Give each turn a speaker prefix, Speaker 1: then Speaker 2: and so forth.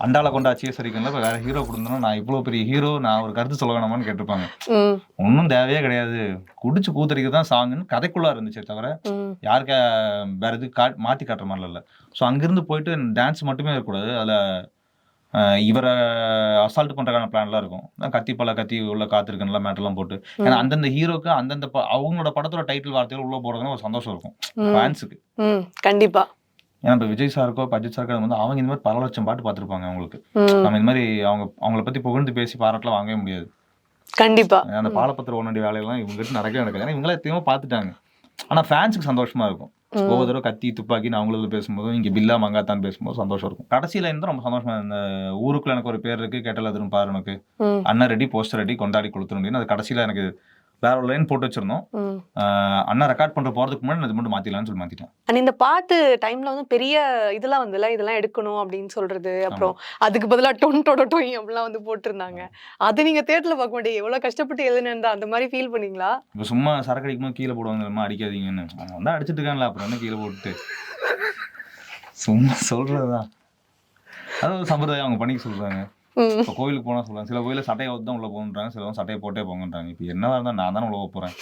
Speaker 1: அண்டால கொண்டு ஆச்சியே சரிக்கல, இப்போ வேற ஹீரோ கொடுத்தோம்னா நான் இவ்வளோ பெரிய ஹீரோ, நான் ஒரு கருத்து சொல்ல வேணாமான்னு கேட்டிருப்பாங்க. ஒன்றும் தேவையே கிடையாது, குடிச்சு கூத்தடிக்கிறது தான் சாங்குன்னு கதைக்குள்ளே இருந்துச்சே தவிர யாருக்கா வேற எது மாற்றி காட்டுற மாதிரிலாம் இல்லை. ஸோ அங்கேருந்து போயிட்டு டான்ஸ் மட்டுமே இருக்கக்கூடாது, அதில் இவரை அசால்ட் பண்ணுறதுக்கான பிளான்லாம் இருக்கும். கத்தி உள்ள காத்திருக்கு நல்லா மேட்டர்லாம் போட்டு. ஏன்னா அந்தந்த ஹீரோக்கு அந்தந்த அவங்களோட படத்தோட டைட்டில் வார்த்தைகள் உள்ள போடுறதுன்னு ஒரு சந்தோஷம் இருக்கும் ஃபேன்ஸுக்கு.
Speaker 2: கண்டிப்பா.
Speaker 1: ஏன்னா இப்போ விஜய் சாருக்கோ அஜித் சாருக்கோ வந்து அவங்க இந்த மாதிரி பல லட்சம் பாட்டு பார்த்துருப்பாங்க. அவங்களுக்கு நம்ம இந்த மாதிரி அவங்கள பற்றி புகழ்ந்து பேசி பாராட்டலாம் வாங்கவே முடியாது.
Speaker 2: கண்டிப்பா.
Speaker 1: அந்த பாலப்பத்திர ஒன்னடி வேலையெல்லாம் இவங்ககிட்ட நடக்காது. ஏன்னா இவங்களே எத்தையுமே பார்த்துட்டாங்க. ஆனால் ஃபேன்ஸுக்கு சந்தோஷமா இருக்கும். ஒவ்வொரு தடவை கத்தி துப்பாக்கின்னு அவங்களும் பேசும்போதும் இங்கே பில்லா மங்காத்தான்னு பேசும்போது சந்தோஷம் இருக்கும். கடைசியில் இருந்து ரொம்ப சந்தோஷமா இந்த ஊருக்குள்ள எனக்கு ஒரு பேர் இருக்கு, கேட்டல அதுவும் பாரு எனக்கு அண்ணன் ரெடி போஸ்டர் ரெடி கொண்டாடி கொடுத்துருந்தேன். அது கடைசியில் எனக்கு வேற ஒரு லைன் போட்டு வச்சிருந்தோம். அண்ணா ரெக்கார்ட் பண்ற போறதுக்கு முன்னாடி அது மட்டும் மாத்திடலாம்னு சொல்லி மாத்திட்டேன்.
Speaker 2: இந்த பாட்டு டைம்ல வந்து பெரிய இதெல்லாம் வந்துல, இதெல்லாம் எடுக்கணும் அப்படின்னு சொல்றது, அப்புறம் அதுக்கு பதிலா டொன்டோட டொய் அப்படிலாம் வந்து போட்டிருந்தாங்க. அது நீங்க தியேட்டர்ல பார்க்க மாட்டீங்க, எவ்வளவு கஷ்டப்பட்டு எழுதுனேன் அந்த மாதிரி ஃபீல் பண்ணீங்களா?
Speaker 1: இப்போ சும்மா சரக்கு அடிக்கும்போது கீழே போடுவாங்க, அடிக்காதீங்கன்னு. அவங்க வந்து அடிச்சிட்டு இருக்காங்களா, அப்புறம் என்ன கீழே போட்டு சும்மா சொல்றதுதான். அது ஒரு சம்பிரதாயம், அவங்க பண்ணிக்க சொல்றாங்க. இப்போ கோயிலுக்கு போனா சொல்லுவாங்க, சில கோயில சட்டையை தான் உள்ள போகணுன்றாங்க, சிலவங்க சட்டையை போட்டே போங்கன்றாங்க. இப்போ என்னவா இருந்தால் நான் தானே உள்ள போறேன்.